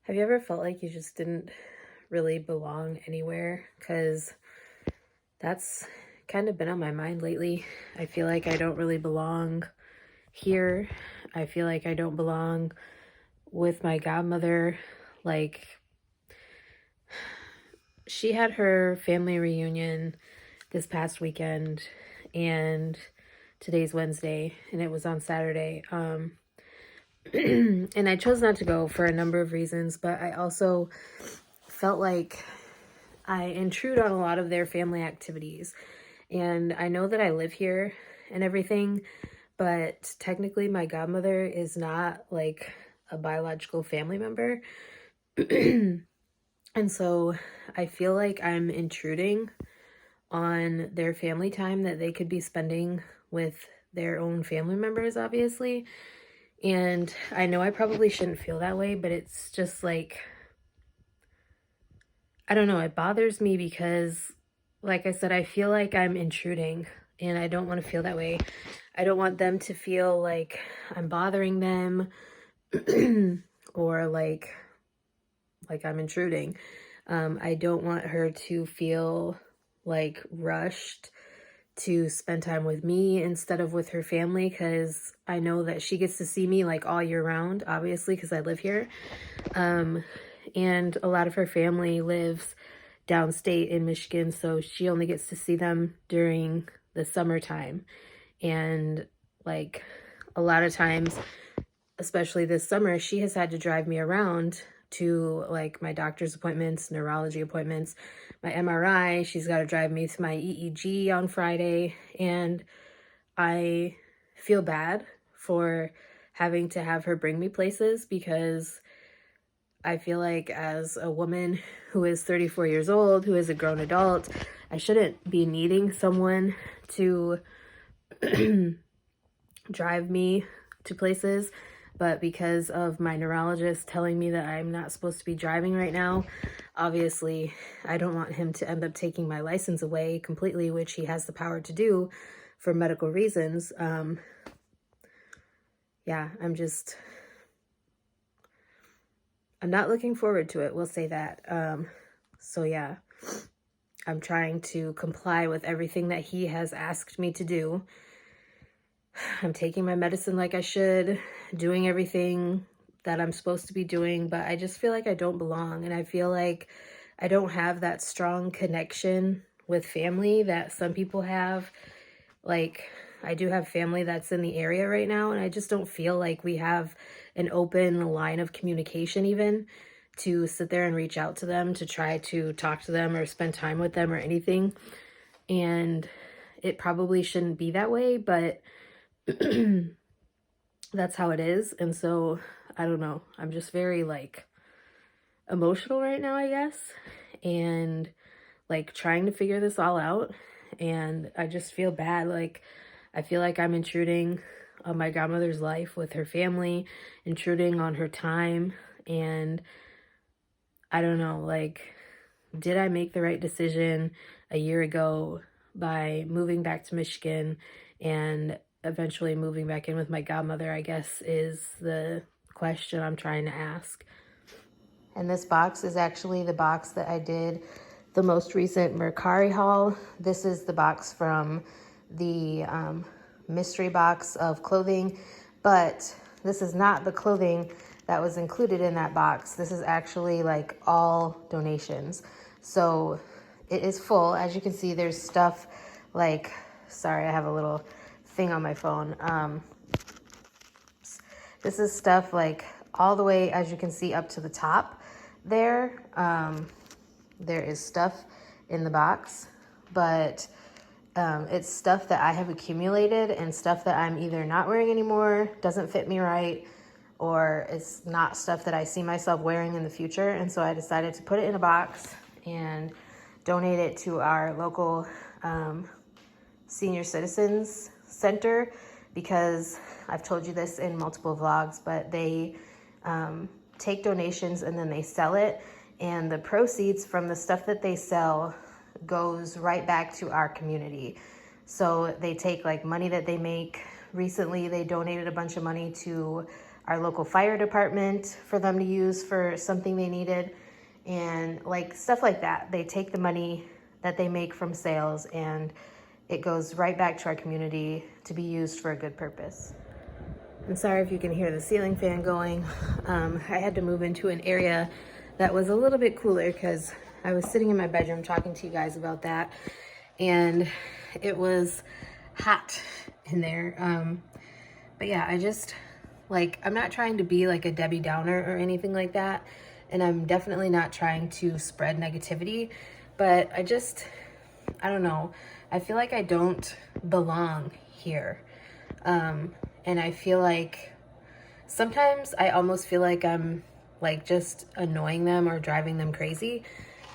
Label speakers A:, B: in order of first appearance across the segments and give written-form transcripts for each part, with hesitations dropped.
A: Have you ever felt like you just didn't really belong anywhere? Because that's kind of been on my mind lately. I feel like I don't really belong here. I feel like I don't belong with my godmother. Like, she had her family reunion this past weekend, and today's Wednesday, and it was on Saturday. And I chose not to go for a number of reasons, but I also felt like I intrude on a lot of their family activities. And I know that I live here and everything, but technically my godmother is not like a biological family member. And so I feel like I'm intruding on their family time that they could be spending with their own family members, obviously. And I know I probably shouldn't feel that way, but it's just like, I don't know, it bothers me because, like I said, I feel like I'm intruding and I don't want to feel that way. I don't want them to feel like I'm bothering them or like I'm intruding. I don't want her to feel like rushed to spend time with me instead of with her family, because I know that she gets to see me like all year round, obviously, because I live here. And a lot of her family lives downstate in Michigan, so she only gets to see them during the summertime. And like a lot of times, especially this summer, she has had to drive me around to like my doctor's appointments, neurology appointments, my MRI. She's got to drive me to my EEG on Friday. And I feel bad for having to have her bring me places, because I feel like as a woman who is 34 years old, who is a grown adult, I shouldn't be needing someone to drive me to places. But because of my neurologist telling me that I'm not supposed to be driving right now, obviously I don't want him to end up taking my license away completely, which he has the power to do for medical reasons. Yeah, I'm not looking forward to it. We'll say that. So yeah, I'm trying to comply with everything that he has asked me to do. I'm taking my medicine like I should, doing everything that I'm supposed to be doing, but I just feel like I don't belong. And I feel like I don't have that strong connection with family that some people have. Like, I do have family that's in the area right now, and I just don't feel like we have an open line of communication even to sit there and reach out to them to try to talk to them or spend time with them or anything. And it probably shouldn't be that way, but that's how it is. And so I don't know, I'm just very like emotional right now, I guess, and like trying to figure this all out. And I just feel bad. Like, I feel like I'm intruding on my godmother's life with her family, intruding on her time. And I don't know, like, did I make the right decision a year ago by moving back to Michigan and eventually moving back in with my godmother, I guess, is the question I'm trying to ask. And this box is actually the box that I did the most recent Mercari haul. This is the box from the mystery box of clothing, but this is not the clothing that was included in that box. This is actually like all donations. So it is full. As you can see, there's stuff like, sorry, I have a little thing on my phone. This is stuff like all the way, as you can see, up to the top there. There is stuff in the box, but it's stuff that I have accumulated and stuff that I'm either not wearing anymore, doesn't fit me right, or it's not stuff that I see myself wearing in the future. And so I decided to put it in a box and donate it to our local senior citizens center, because I've told you this in multiple vlogs, but they take donations and then they sell it. And the proceeds from the stuff that they sell goes right back to our community. So they take like money that they make. Recently, they donated a bunch of money to our local fire department for them to use for something they needed, and like stuff like that. They take the money that they make from sales and it goes right back to our community to be used for a good purpose. I'm sorry if you can hear the ceiling fan going. I had to move into an area that was a little bit cooler because I was sitting in my bedroom talking to you guys about that, and it was hot in there. But yeah, I just, like, I'm not trying to be like a Debbie Downer or anything like that, and I'm definitely not trying to spread negativity, but I don't know. I feel like I don't belong here. And I feel like sometimes I almost feel like I'm like just annoying them or driving them crazy.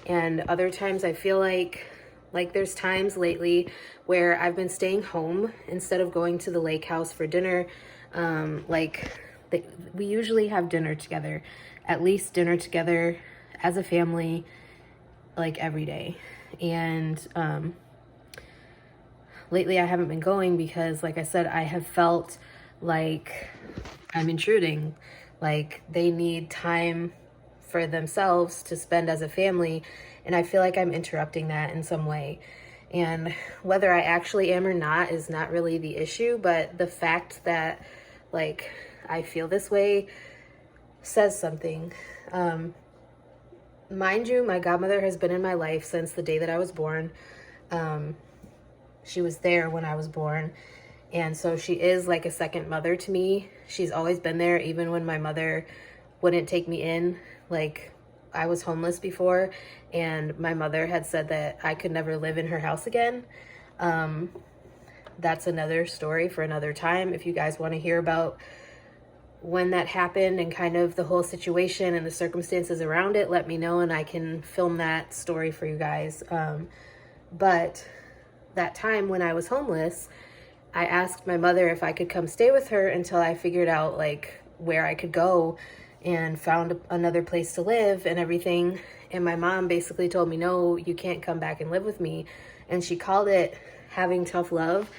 A: And other times I feel like there's times lately where I've been staying home instead of going to the lake house for dinner. We usually have dinner together, at least dinner together as a family, like every day. And lately I haven't been going because, like I said, I have felt like I'm intruding. Like they need time for themselves to spend as a family, and I feel like I'm interrupting that in some way. And whether I actually am or not is not really the issue, but the fact that like I feel this way says something. Mind you, my godmother has been in my life since the day that I was born. She was there when I was born, and so she is like a second mother to me. She's always been there, even when my mother wouldn't take me in. Like, I was homeless before, and my mother had said that I could never live in her house again. That's another story for another time. If you guys want to hear about when that happened and kind of the whole situation and the circumstances around it, let me know and I can film that story for you guys. But that time when I was homeless, I asked my mother if I could come stay with her until I figured out like where I could go and found another place to live and everything. And my mom basically told me, no, you can't come back and live with me. And she called it having tough love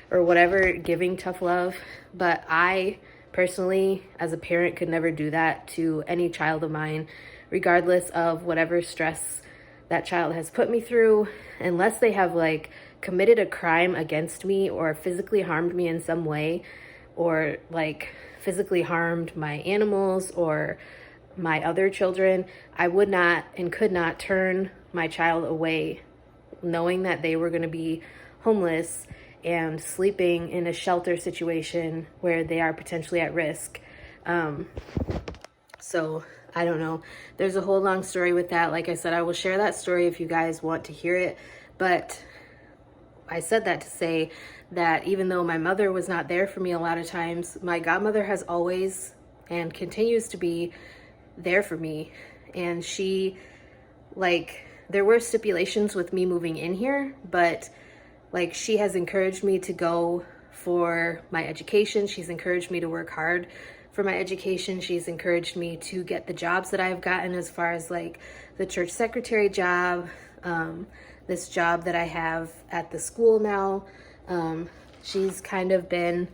A: or whatever, giving tough love. But I personally, as a parent, could never do that to any child of mine, regardless of whatever stress that child has put me through, unless they have like committed a crime against me or physically harmed me in some way, or like physically harmed my animals or my other children. I would not and could not turn my child away knowing that they were going to be homeless and sleeping in a shelter situation where they are potentially at risk. So I don't know. There's a whole long story with that. Like I said, I will share that story if you guys want to hear it. But I said that to say that even though my mother was not there for me a lot of times, my godmother has always and continues to be there for me. And she, like, there were stipulations with me moving in here, but like she has encouraged me to go for my education. She's encouraged me to work hard for my education. She's encouraged me to get the jobs that I've gotten, as far as like the church secretary job, this job that I have at the school now. She's kind of been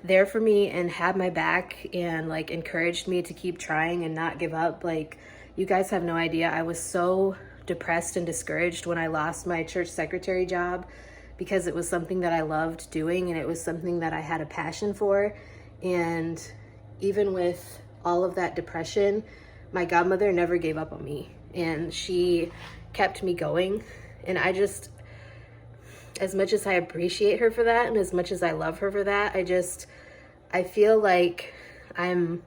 A: there for me and had my back and like encouraged me to keep trying and not give up. Like, you guys have no idea. I was so depressed and discouraged when I lost my church secretary job, because it was something that I loved doing and it was something that I had a passion for. And even with all of that depression, my godmother never gave up on me and she kept me going. And I just, as much as I appreciate her for that and as much as I love her for that, I feel like I'm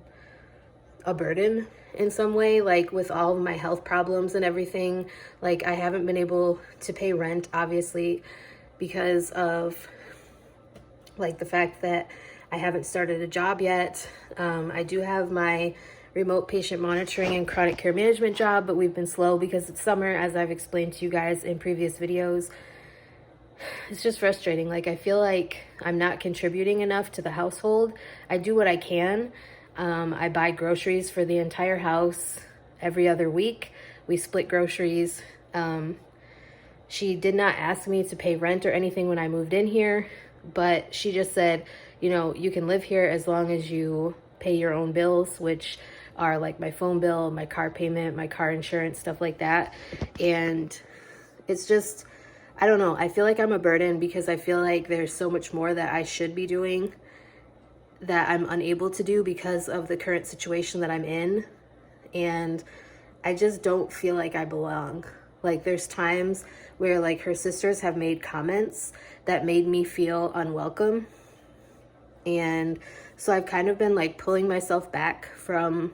A: a burden in some way, like with all of my health problems and everything. Like, I haven't been able to pay rent, obviously, because of like the fact that I haven't started a job yet. I do have my remote patient monitoring and chronic care management job, but we've been slow because it's summer, as I've explained to you guys in previous videos. It's just frustrating. Like, I feel like I'm not contributing enough to the household. I do what I can. I buy groceries for the entire house every other week. We split groceries. She did not ask me to pay rent or anything when I moved in here, but she just said, you know, you can live here as long as you pay your own bills, which are like my phone bill, my car payment, my car insurance, stuff like that. And it's just, I don't know, I feel like I'm a burden because I feel like there's so much more that I should be doing that I'm unable to do because of the current situation that I'm in. And I just don't feel like I belong. Like there's times where like her sisters have made comments that made me feel unwelcome. And so I've kind of been like pulling myself back from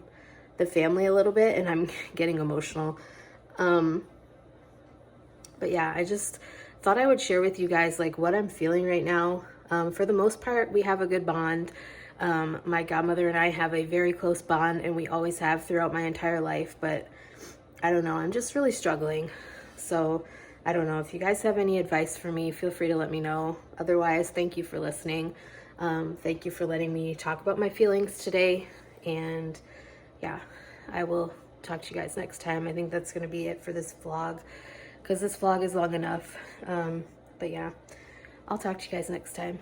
A: the family a little bit, and I'm getting emotional. But yeah, I just thought I would share with you guys like what I'm feeling right now. For the most part, we have a good bond. My godmother and I have a very close bond, and we always have throughout my entire life, but I don't know, I'm just really struggling. So I don't know, if you guys have any advice for me, feel free to let me know. Otherwise, thank you for listening. Thank you for letting me talk about my feelings today. And yeah, I will talk to you guys next time. I think that's going to be it for this vlog, because this vlog is long enough. But yeah, I'll talk to you guys next time.